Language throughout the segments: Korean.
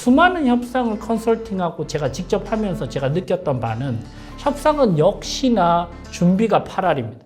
수많은 협상을 컨설팅하고 제가 직접 하면서 제가 느꼈던 바는 협상은 역시나 준비가 8할입니다.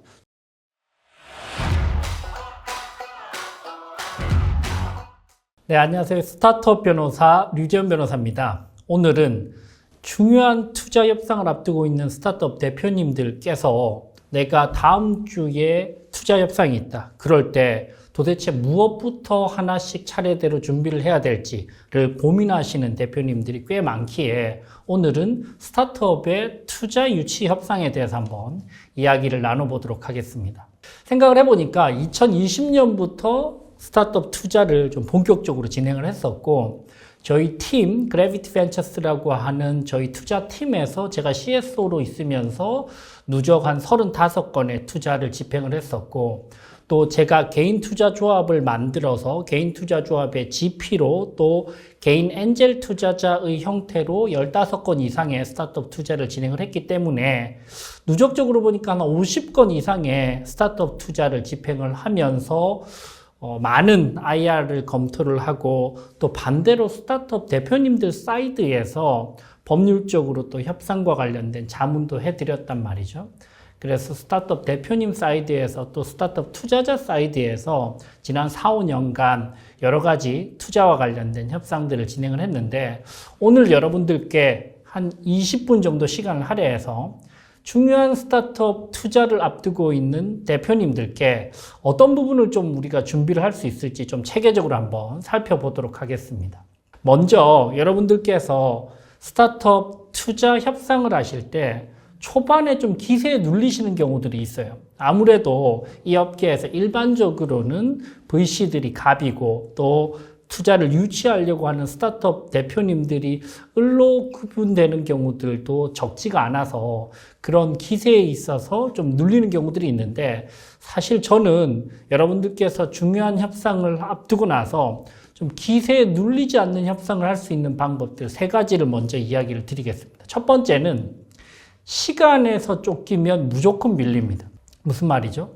네, 안녕하세요. 스타트업 변호사 류재현 변호사입니다. 오늘은 중요한 투자 협상을 앞두고 있는 스타트업 대표님들께서 내가 다음 주에 투자 협상이 있다. 그럴 때 도대체 무엇부터 하나씩 차례대로 준비를 해야 될지를 고민하시는 대표님들이 꽤 많기에 오늘은 스타트업의 투자 유치 협상에 대해서 한번 이야기를 나눠보도록 하겠습니다. 생각을 해보니까 2020년부터 스타트업 투자를 좀 본격적으로 진행을 했었고, 저희 팀, 그래비티 벤처스라고 하는 저희 투자팀에서 제가 CSO로 있으면서 누적 한 35건의 투자를 집행을 했었고, 또 제가 개인 투자 조합을 만들어서 개인 투자 조합의 GP로 또 개인 엔젤 투자자의 형태로 15건 이상의 스타트업 투자를 진행을 했기 때문에 누적적으로 보니까 한 50건 이상의 스타트업 투자를 집행을 하면서 많은 IR을 검토를 하고, 또 반대로 스타트업 대표님들 사이드에서 법률적으로 또 협상과 관련된 자문도 해드렸단 말이죠. 그래서 스타트업 대표님 사이드에서 또 스타트업 투자자 사이드에서 지난 4, 5년간 여러 가지 투자와 관련된 협상들을 진행을 했는데, 오늘 여러분들께 한 20분 정도 시간을 할애해서 중요한 스타트업 투자를 앞두고 있는 대표님들께 어떤 부분을 좀 우리가 준비를 할 수 있을지 좀 체계적으로 한번 살펴보도록 하겠습니다. 먼저 여러분들께서 스타트업 투자 협상을 하실 때 초반에 좀 기세에 눌리시는 경우들이 있어요. 아무래도 이 업계에서 일반적으로는 VC들이 갑이고, 또 투자를 유치하려고 하는 스타트업 대표님들이 을로 구분되는 경우들도 적지가 않아서 그런 기세에 있어서 좀 눌리는 경우들이 있는데, 사실 저는 여러분들께서 중요한 협상을 앞두고 나서 좀 기세에 눌리지 않는 협상을 할 수 있는 방법들 3가지를 먼저 이야기를 드리겠습니다. 첫 번째는 시간에서 쫓기면 무조건 밀립니다. 무슨 말이죠?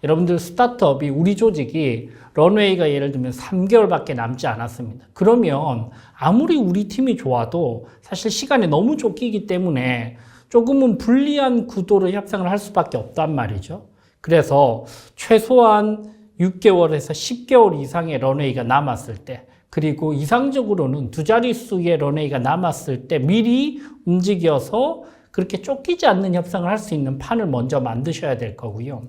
여러분들 스타트업이, 우리 조직이 런웨이가 예를 들면 3개월밖에 남지 않았습니다. 그러면 아무리 우리 팀이 좋아도 사실 시간에 너무 쫓기기 때문에 조금은 불리한 구도로 협상을 할 수밖에 없단 말이죠. 그래서 최소한 6개월에서 10개월 이상의 런웨이가 남았을 때, 그리고 이상적으로는 2자릿수의 런웨이가 남았을 때 미리 움직여서 그렇게 쫓기지 않는 협상을 할 수 있는 판을 먼저 만드셔야 될 거고요.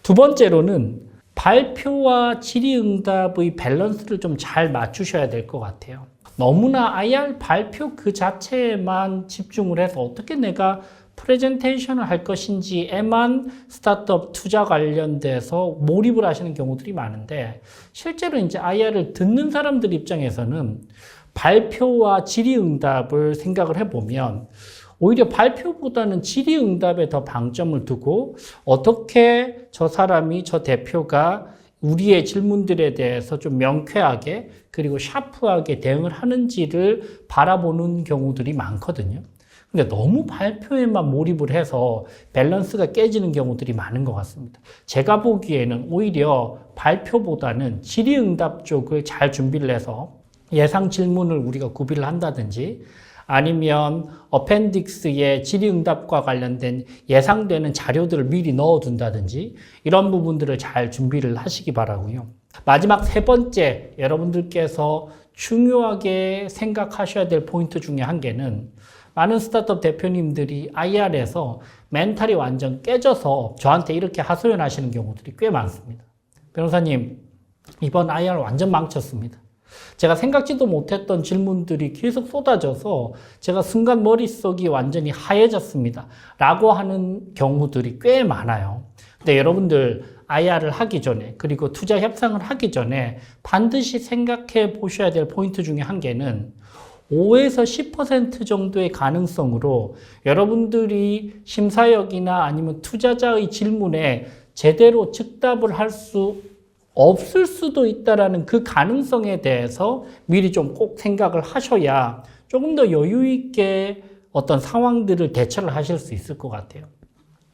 두 번째로는 발표와 질의응답의 밸런스를 좀 잘 맞추셔야 될 것 같아요. 너무나 IR 발표 그 자체에만 집중을 해서 어떻게 내가 프레젠테이션을 할 것인지에만 스타트업 투자 관련돼서 몰입을 하시는 경우들이 많은데, 실제로 이제 IR을 듣는 사람들 입장에서는 발표와 질의응답을 생각을 해보면 오히려 발표보다는 질의응답에 더 방점을 두고, 어떻게 저 사람이, 저 대표가 우리의 질문들에 대해서 좀 명쾌하게 그리고 샤프하게 대응을 하는지를 바라보는 경우들이 많거든요. 근데 너무 발표에만 몰입을 해서 밸런스가 깨지는 경우들이 많은 것 같습니다. 제가 보기에는 오히려 발표보다는 질의응답 쪽을 잘 준비를 해서 예상 질문을 우리가 구비를 한다든지, 아니면 어펜딕스에 질의응답과 관련된 예상되는 자료들을 미리 넣어둔다든지, 이런 부분들을 잘 준비를 하시기 바라고요. 마지막 3번째, 여러분들께서 중요하게 생각하셔야 될 포인트 중에 한 개는, 많은 스타트업 대표님들이 IR에서 멘탈이 완전 깨져서 저한테 이렇게 하소연하시는 경우들이 꽤 많습니다. 변호사님, 이번 IR 완전 망쳤습니다. 제가 생각지도 못했던 질문들이 계속 쏟아져서 제가 순간 머릿속이 완전히 하얘졌습니다. 라고 하는 경우들이 꽤 많아요. 근데 여러분들 IR을 하기 전에, 그리고 투자 협상을 하기 전에 반드시 생각해 보셔야 될 포인트 중에 한 개는 5에서 10% 정도의 가능성으로 여러분들이 심사역이나 아니면 투자자의 질문에 제대로 즉답을 할 수 없을 수도 있다라는 그 가능성에 대해서 미리 좀 꼭 생각을 하셔야 조금 더 여유 있게 어떤 상황들을 대처를 하실 수 있을 것 같아요.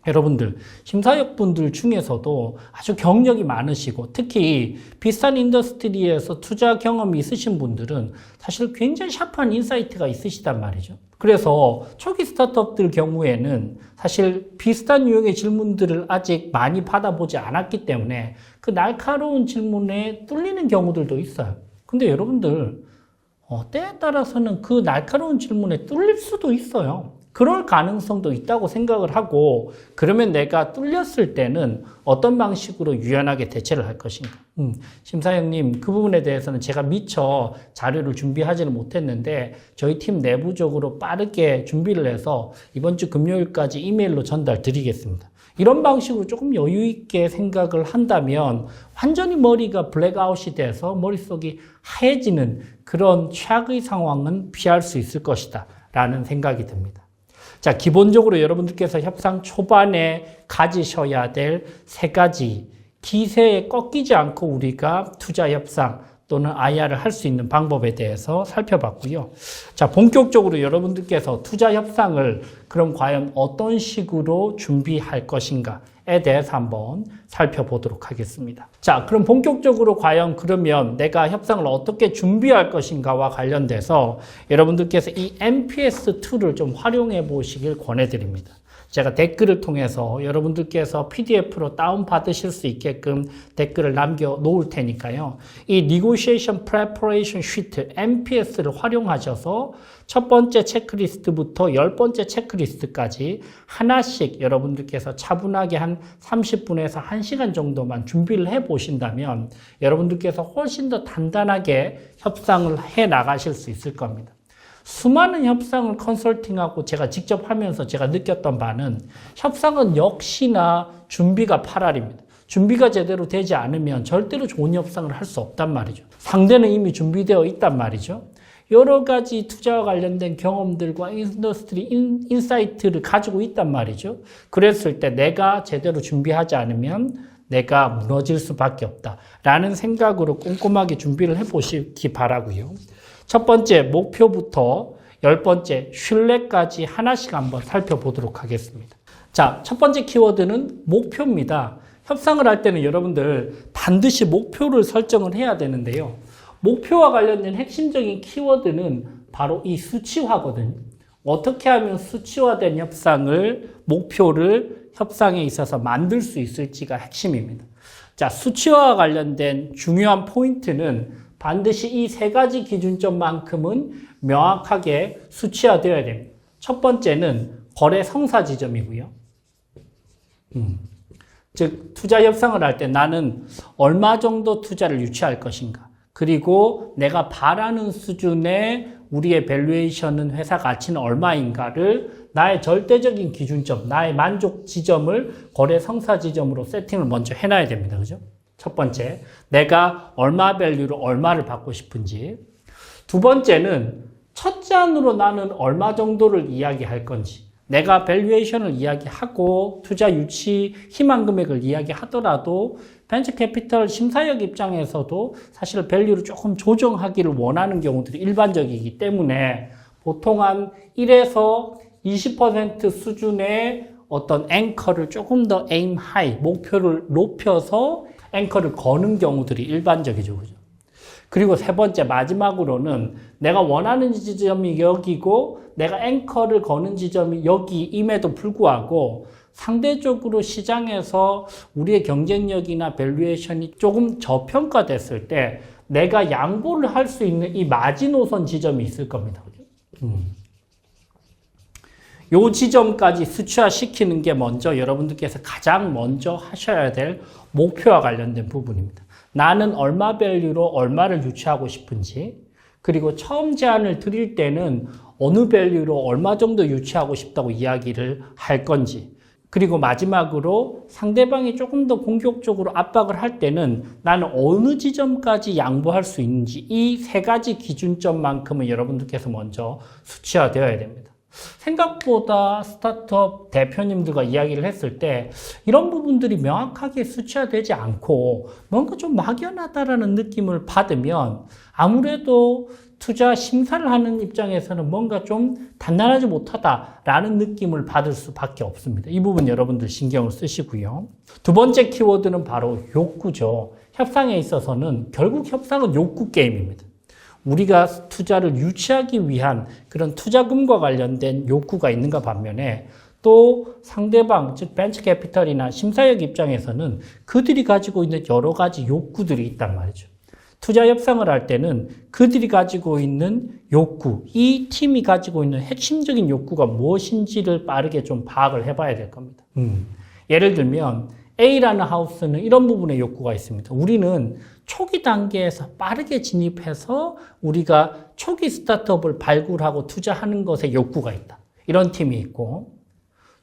여러분들, 심사역분들 중에서도 아주 경력이 많으시고 특히 비슷한 인더스트리에서 투자 경험이 있으신 분들은 사실 굉장히 샤프한 인사이트가 있으시단 말이죠. 그래서 초기 스타트업들 경우에는 사실 비슷한 유형의 질문들을 아직 많이 받아보지 않았기 때문에 그 날카로운 질문에 뚫리는 경우들도 있어요. 근데 여러분들, 때에 따라서는 그 날카로운 질문에 뚫릴 수도 있어요. 그럴 가능성도 있다고 생각을 하고, 그러면 내가 뚫렸을 때는 어떤 방식으로 유연하게 대처를 할 것인가. 심사위원님, 그 부분에 대해서는 제가 미처 자료를 준비하지는 못했는데 저희 팀 내부적으로 빠르게 준비를 해서 이번 주 금요일까지 이메일로 전달 드리겠습니다. 이런 방식으로 조금 여유 있게 생각을 한다면 완전히 머리가 블랙아웃이 돼서 머릿속이 하얘지는 그런 최악의 상황은 피할 수 있을 것이다 라는 생각이 듭니다. 자, 기본적으로 여러분들께서 협상 초반에 가지셔야 될 3가지 기세에 꺾이지 않고 우리가 투자 협상 또는 IR을 할 수 있는 방법에 대해서 살펴봤고요. 자, 본격적으로 여러분들께서 투자 협상을 그럼 과연 어떤 식으로 준비할 것인가에 대해서 한번 살펴보도록 하겠습니다. 자, 그럼 본격적으로 과연 그러면 내가 협상을 어떻게 준비할 것인가와 관련돼서 여러분들께서 이 MPS 툴을 좀 활용해 보시길 권해드립니다. 제가 댓글을 통해서 여러분들께서 PDF로 다운받으실 수 있게끔 댓글을 남겨 놓을 테니까요. 이 Negotiation Preparation Sheet, MPS를 활용하셔서 첫 번째 체크리스트부터 10번째 체크리스트까지 하나씩 여러분들께서 차분하게 한 30분에서 1시간 정도만 준비를 해 보신다면 여러분들께서 훨씬 더 단단하게 협상을 해 나가실 수 있을 겁니다. 수많은 협상을 컨설팅하고 제가 직접 하면서 제가 느꼈던 바는 협상은 역시나 준비가 8할입니다. 준비가 제대로 되지 않으면 절대로 좋은 협상을 할 수 없단 말이죠. 상대는 이미 준비되어 있단 말이죠. 여러 가지 투자와 관련된 경험들과 인더스트리 인사이트를 가지고 있단 말이죠. 그랬을 때 내가 제대로 준비하지 않으면 내가 무너질 수밖에 없다라는 생각으로 꼼꼼하게 준비를 해보시기 바라고요. 첫 번째 목표부터 10번째 신뢰까지 하나씩 한번 살펴보도록 하겠습니다. 자, 첫 번째 키워드는 목표입니다. 협상을 할 때는 여러분들 반드시 목표를 설정을 해야 되는데요. 목표와 관련된 핵심적인 키워드는 바로 이 수치화거든요. 어떻게 하면 수치화된 협상을, 목표를 협상에 있어서 만들 수 있을지가 핵심입니다. 자, 수치화와 관련된 중요한 포인트는 반드시 이 3가지 기준점만큼은 명확하게 수치화되어야 됩니다. 첫 번째는 거래 성사 지점이고요. 즉, 투자 협상을 할 때 나는 얼마 정도 투자를 유치할 것인가. 그리고 내가 바라는 수준의 우리의 밸류에이션은 회사 가치는 얼마인가를 나의 절대적인 기준점, 나의 만족 지점을 거래 성사 지점으로 세팅을 먼저 해놔야 됩니다. 그죠? 첫 번째, 내가 얼마 밸류로 얼마를 받고 싶은지. 두 번째는 첫 잔으로 나는 얼마 정도를 이야기할 건지. 내가 밸류에이션을 이야기하고 투자 유치 희망 금액을 이야기하더라도 벤처 캐피털 심사역 입장에서도 사실 밸류를 조금 조정하기를 원하는 경우들이 일반적이기 때문에 보통 한 1에서 20% 수준의 어떤 앵커를 조금 더 aim high, 목표를 높여서 앵커를 거는 경우들이 일반적이죠. 그죠? 그리고 세 번째, 마지막으로는 내가 원하는 지점이 여기고 내가 앵커를 거는 지점이 여기임에도 불구하고 상대적으로 시장에서 우리의 경쟁력이나 밸류에이션이 조금 저평가됐을 때 내가 양보를 할 수 있는 이 마지노선 지점이 있을 겁니다. 그죠? 요 지점까지 수치화시키는 게 먼저 여러분들께서 가장 먼저 하셔야 될 목표와 관련된 부분입니다. 나는 얼마 밸류로 얼마를 유치하고 싶은지, 그리고 처음 제안을 드릴 때는 어느 밸류로 얼마 정도 유치하고 싶다고 이야기를 할 건지, 그리고 마지막으로 상대방이 조금 더 공격적으로 압박을 할 때는 나는 어느 지점까지 양보할 수 있는지 이 3가지 기준점만큼은 여러분들께서 먼저 수치화되어야 됩니다. 생각보다 스타트업 대표님들과 이야기를 했을 때 이런 부분들이 명확하게 수치화되지 않고 뭔가 좀 막연하다라는 느낌을 받으면 아무래도 투자 심사를 하는 입장에서는 뭔가 좀 단단하지 못하다라는 느낌을 받을 수밖에 없습니다. 이 부분 여러분들 신경을 쓰시고요. 두 번째 키워드는 바로 욕구죠. 협상에 있어서는 결국 협상은 욕구 게임입니다. 우리가 투자를 유치하기 위한 그런 투자금과 관련된 욕구가 있는가 반면에 또 상대방, 즉 벤처 캐피털이나 심사역 입장에서는 그들이 가지고 있는 여러 가지 욕구들이 있단 말이죠. 투자 협상을 할 때는 그들이 가지고 있는 욕구, 이 팀이 가지고 있는 핵심적인 욕구가 무엇인지를 빠르게 좀 파악을 해봐야 될 겁니다. 예를 들면 A라는 하우스는 이런 부분에 욕구가 있습니다. 우리는 초기 단계에서 빠르게 진입해서 우리가 초기 스타트업을 발굴하고 투자하는 것에 욕구가 있다. 이런 팀이 있고,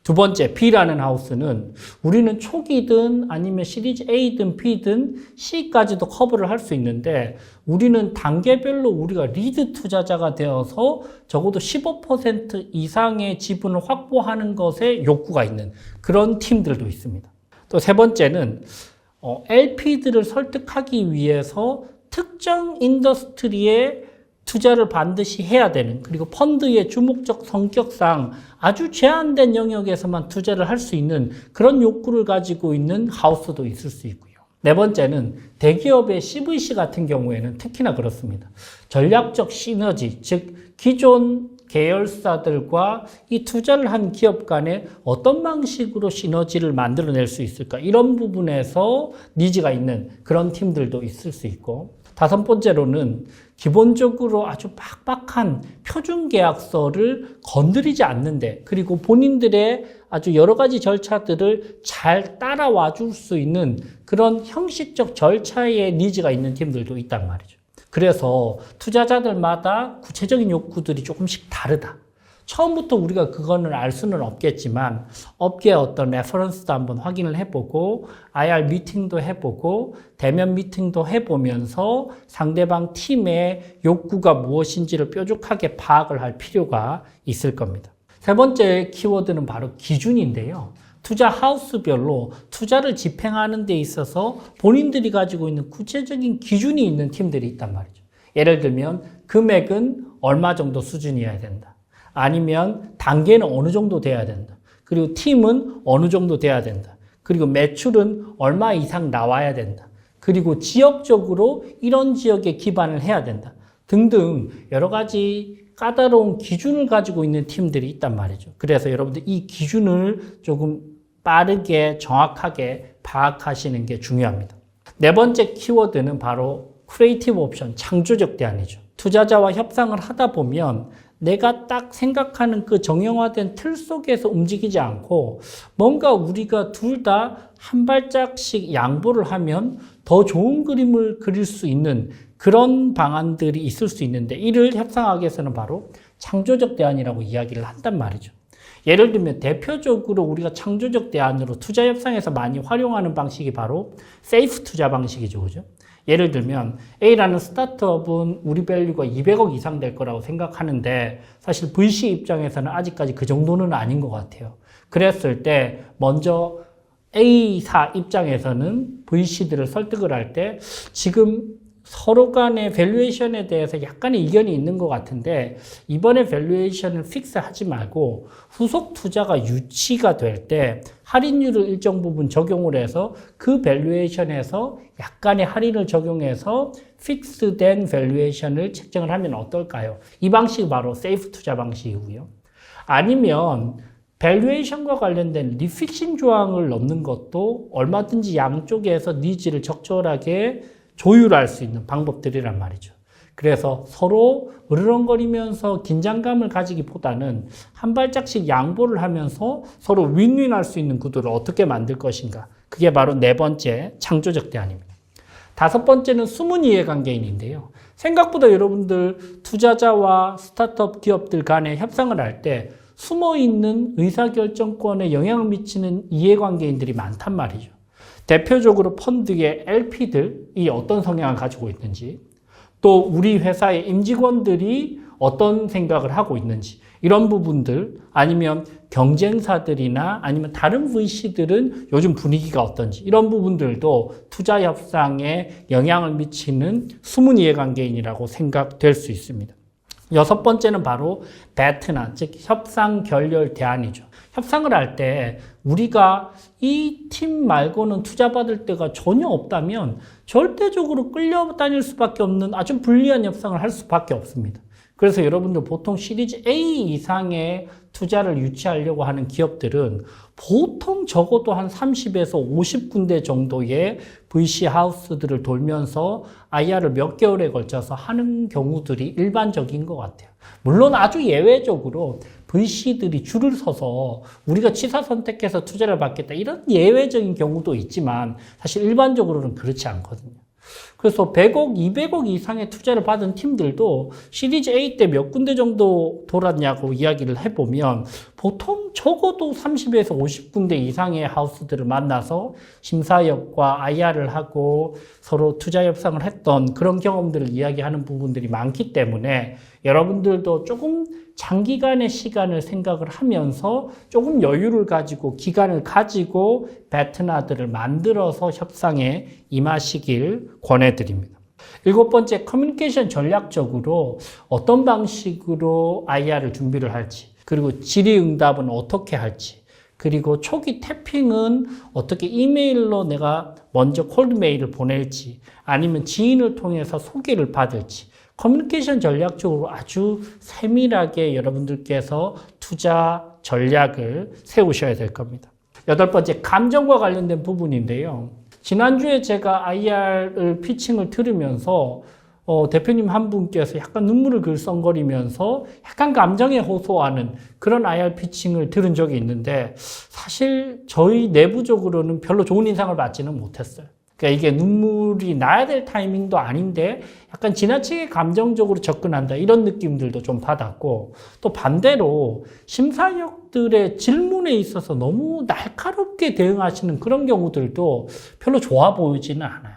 두 번째 B라는 하우스는 우리는 초기든 아니면 시리즈 A든 B든 C까지도 커버를 할 수 있는데 우리는 단계별로 우리가 리드 투자자가 되어서 적어도 15% 이상의 지분을 확보하는 것에 욕구가 있는 그런 팀들도 있습니다. 또 세 번째는 LP들을 설득하기 위해서 특정 인더스트리에 투자를 반드시 해야 되는, 그리고 펀드의 주목적 성격상 아주 제한된 영역에서만 투자를 할 수 있는 그런 욕구를 가지고 있는 하우스도 있을 수 있고요. 네 번째는 대기업의 CVC 같은 경우에는 특히나 그렇습니다. 전략적 시너지, 즉 기존 계열사들과 이 투자를 한 기업 간에 어떤 방식으로 시너지를 만들어낼 수 있을까, 이런 부분에서 니즈가 있는 그런 팀들도 있을 수 있고, 다섯 번째로는 기본적으로 아주 빡빡한 표준 계약서를 건드리지 않는데, 그리고 본인들의 아주 여러 가지 절차들을 잘 따라와 줄 수 있는 그런 형식적 절차의 니즈가 있는 팀들도 있단 말이죠. 그래서 투자자들마다 구체적인 욕구들이 조금씩 다르다. 처음부터 우리가 그거는 알 수는 없겠지만 업계의 어떤 레퍼런스도 한번 확인을 해보고 IR 미팅도 해보고 대면 미팅도 해보면서 상대방 팀의 욕구가 무엇인지를 뾰족하게 파악을 할 필요가 있을 겁니다. 세 번째 키워드는 바로 기준인데요. 투자 하우스별로 투자를 집행하는 데 있어서 본인들이 가지고 있는 구체적인 기준이 있는 팀들이 있단 말이죠. 예를 들면 금액은 얼마 정도 수준이어야 된다. 아니면 단계는 어느 정도 돼야 된다. 그리고 팀은 어느 정도 돼야 된다. 그리고 매출은 얼마 이상 나와야 된다. 그리고 지역적으로 이런 지역에 기반을 해야 된다. 등등 여러 가지 까다로운 기준을 가지고 있는 팀들이 있단 말이죠. 그래서 여러분들 이 기준을 조금 빠르게 정확하게 파악하시는 게 중요합니다. 네 번째 키워드는 바로 크리에이티브 옵션, 창조적 대안이죠. 투자자와 협상을 하다 보면 내가 딱 생각하는 그 정형화된 틀 속에서 움직이지 않고 뭔가 우리가 둘 다 한 발짝씩 양보를 하면 더 좋은 그림을 그릴 수 있는 그런 방안들이 있을 수 있는데, 이를 협상학에서는 바로 창조적 대안이라고 이야기를 한단 말이죠. 예를 들면 대표적으로 우리가 창조적 대안으로 투자 협상에서 많이 활용하는 방식이 바로 세이프 투자 방식이죠. 그죠? 예를 들면 A라는 스타트업은 우리 밸류가 200억 이상 될 거라고 생각하는데 사실 VC 입장에서는 아직까지 그 정도는 아닌 것 같아요. 그랬을 때 먼저 A사 입장에서는 VC들을 설득을 할 때 지금 서로 간의 밸류에이션에 대해서 약간의 이견이 있는 것 같은데 이번에 밸류에이션을 픽스하지 말고 후속 투자가 유치가 될 때 할인율을 일정 부분 적용을 해서 그 밸류에이션에서 약간의 할인을 적용해서 픽스된 밸류에이션을 책정을 하면 어떨까요? 이 방식이 바로 세이프 투자 방식이고요. 아니면 밸류에이션과 관련된 리픽싱 조항을 넣는 것도 얼마든지 양쪽에서 니즈를 적절하게 조율할 수 있는 방법들이란 말이죠. 그래서 서로 으르렁거리면서 긴장감을 가지기보다는 한 발짝씩 양보를 하면서 서로 윈윈할 수 있는 구도를 어떻게 만들 것인가. 그게 바로 네 번째 창조적 대안입니다. 다섯 번째는 숨은 이해관계인인데요. 생각보다 여러분들 투자자와 스타트업 기업들 간의 협상을 할 때 숨어있는 의사결정권에 영향을 미치는 이해관계인들이 많단 말이죠. 대표적으로 펀드의 LP들이 어떤 성향을 가지고 있는지, 또 우리 회사의 임직원들이 어떤 생각을 하고 있는지 이런 부분들 아니면 경쟁사들이나 아니면 다른 VC들은 요즘 분위기가 어떤지 이런 부분들도 투자 협상에 영향을 미치는 숨은 이해관계인이라고 생각될 수 있습니다. 여섯 번째는 바로 베트나, 즉 협상 결렬 대안이죠. 협상을 할 때 우리가 이 팀 말고는 투자받을 데가 전혀 없다면 절대적으로 끌려다닐 수밖에 없는 아주 불리한 협상을 할 수밖에 없습니다. 그래서 여러분들 보통 시리즈 A 이상의 투자를 유치하려고 하는 기업들은 보통 적어도 한 30에서 50군데 정도의 VC 하우스들을 돌면서 IR을 몇 개월에 걸쳐서 하는 경우들이 일반적인 것 같아요. 물론 아주 예외적으로 VC들이 줄을 서서 우리가 취사 선택해서 투자를 받겠다 이런 예외적인 경우도 있지만 사실 일반적으로는 그렇지 않거든요. 그래서 100억, 200억 이상의 투자를 받은 팀들도 시리즈 A 때 몇 군데 정도 돌았냐고 이야기를 해보면 보통 적어도 30에서 50군데 이상의 하우스들을 만나서 심사역과 IR을 하고 서로 투자 협상을 했던 그런 경험들을 이야기하는 부분들이 많기 때문에 여러분들도 조금 장기간의 시간을 생각을 하면서 조금 여유를 가지고 기간을 가지고 베트나들을 만들어서 협상에 임하시길 권해드립니다. 일곱 번째, 커뮤니케이션 전략적으로 어떤 방식으로 IR을 준비를 할지, 그리고 질의응답은 어떻게 할지, 그리고 초기 태핑은 어떻게 이메일로 내가 먼저 콜드메일을 보낼지, 아니면 지인을 통해서 소개를 받을지, 커뮤니케이션 전략적으로 아주 세밀하게 여러분들께서 투자 전략을 세우셔야 될 겁니다. 여덟 번째, 감정과 관련된 부분인데요. 지난주에 제가 IR을 피칭을 들으면서 대표님 한 분께서 약간 눈물을 글썽거리면서 약간 감정에 호소하는 그런 IR 피칭을 들은 적이 있는데 사실 저희 내부적으로는 별로 좋은 인상을 받지는 못했어요. 그러니까 이게 눈물이 나야 될 타이밍도 아닌데 약간 지나치게 감정적으로 접근한다 이런 느낌들도 좀 받았고 또 반대로 심사역들의 질문에 있어서 너무 날카롭게 대응하시는 그런 경우들도 별로 좋아 보이지는 않아요.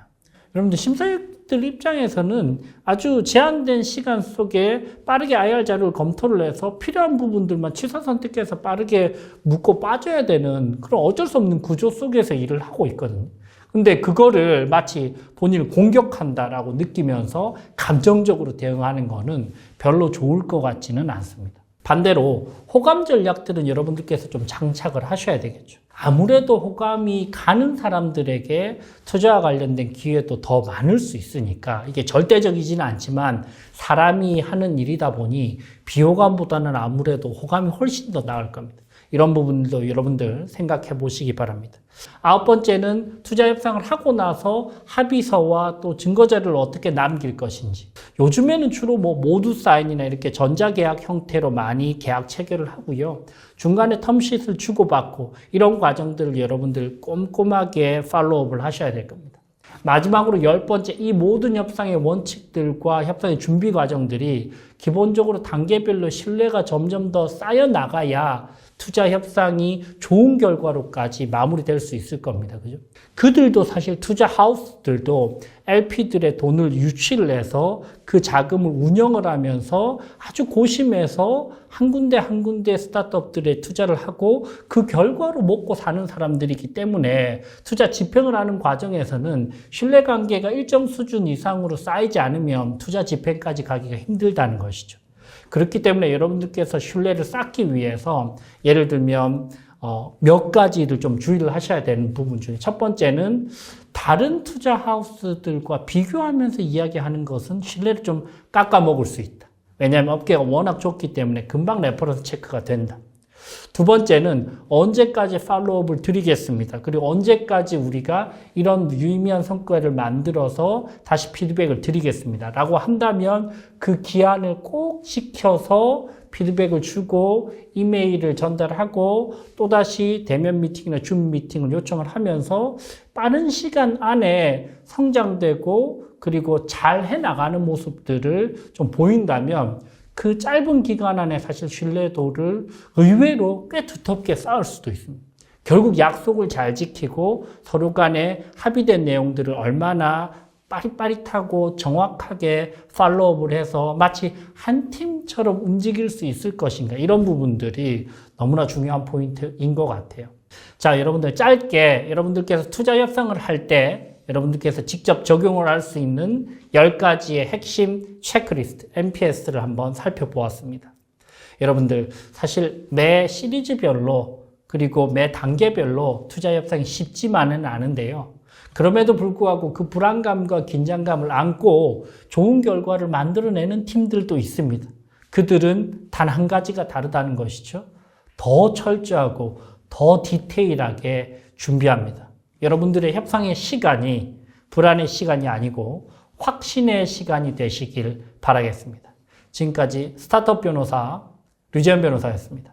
여러분들 심사역들 입장에서는 아주 제한된 시간 속에 빠르게 IR 자료를 검토를 해서 필요한 부분들만 취사 선택해서 빠르게 묻고 빠져야 되는 그런 어쩔 수 없는 구조 속에서 일을 하고 있거든요. 근데 그거를 마치 본인을 공격한다라고 느끼면서 감정적으로 대응하는 거는 별로 좋을 것 같지는 않습니다. 반대로 호감 전략들은 여러분들께서 좀 장착을 하셔야 되겠죠. 아무래도 호감이 가는 사람들에게 투자와 관련된 기회도 더 많을 수 있으니까 이게 절대적이지는 않지만 사람이 하는 일이다 보니 비호감보다는 아무래도 호감이 훨씬 더 나을 겁니다. 이런 부분도 여러분들 생각해 보시기 바랍니다. 아홉 번째는 투자 협상을 하고 나서 합의서와 또 증거자료를 어떻게 남길 것인지. 요즘에는 주로 모두 사인이나 이렇게 전자계약 형태로 많이 계약 체결을 하고요. 중간에 텀시트를 주고받고 이런 과정들을 여러분들 꼼꼼하게 팔로우업을 하셔야 될 겁니다. 마지막으로 열 번째, 이 모든 협상의 원칙들과 협상의 준비 과정들이 기본적으로 단계별로 신뢰가 점점 더 쌓여 나가야 투자 협상이 좋은 결과로까지 마무리될 수 있을 겁니다. 그죠? 그들도 사실 투자 하우스들도 LP들의 돈을 유치를 해서 그 자금을 운영을 하면서 아주 고심해서 한 군데 한 군데 스타트업들에 투자를 하고 그 결과로 먹고 사는 사람들이기 때문에 투자 집행을 하는 과정에서는 신뢰관계가 일정 수준 이상으로 쌓이지 않으면 투자 집행까지 가기가 힘들다는 것이죠. 그렇기 때문에 여러분들께서 신뢰를 쌓기 위해서 예를 들면 몇 가지를 좀 주의를 하셔야 되는 부분 중에 첫 번째는 다른 투자 하우스들과 비교하면서 이야기하는 것은 신뢰를 좀 깎아먹을 수 있다. 왜냐하면 업계가 워낙 좋기 때문에 금방 레퍼런스 체크가 된다. 두 번째는 언제까지 팔로우업을 드리겠습니다. 그리고 언제까지 우리가 이런 유의미한 성과를 만들어서 다시 피드백을 드리겠습니다. 라고 한다면 그 기한을 꼭 지켜서 피드백을 주고 이메일을 전달하고 또다시 대면 미팅이나 줌 미팅을 요청을 하면서 빠른 시간 안에 성장되고 그리고 잘 해나가는 모습들을 좀 보인다면 그 짧은 기간 안에 사실 신뢰도를 의외로 꽤 두텁게 쌓을 수도 있습니다. 결국 약속을 잘 지키고 서로 간에 합의된 내용들을 얼마나 빠릿빠릿하고 정확하게 팔로우업을 해서 마치 한 팀처럼 움직일 수 있을 것인가, 이런 부분들이 너무나 중요한 포인트인 것 같아요. 자, 여러분들 짧게 여러분들께서 투자 협상을 할 때 여러분들께서 직접 적용을 할 수 있는 10가지의 핵심 체크리스트, MPS를 한번 살펴보았습니다. 여러분들 사실 매 시리즈별로 그리고 매 단계별로 투자 협상이 쉽지만은 않은데요. 그럼에도 불구하고 그 불안감과 긴장감을 안고 좋은 결과를 만들어내는 팀들도 있습니다. 그들은 단 한 가지가 다르다는 것이죠. 더 철저하고 더 디테일하게 준비합니다. 여러분들의 협상의 시간이 불안의 시간이 아니고 확신의 시간이 되시길 바라겠습니다. 지금까지 스타트업 변호사 류재현 변호사였습니다.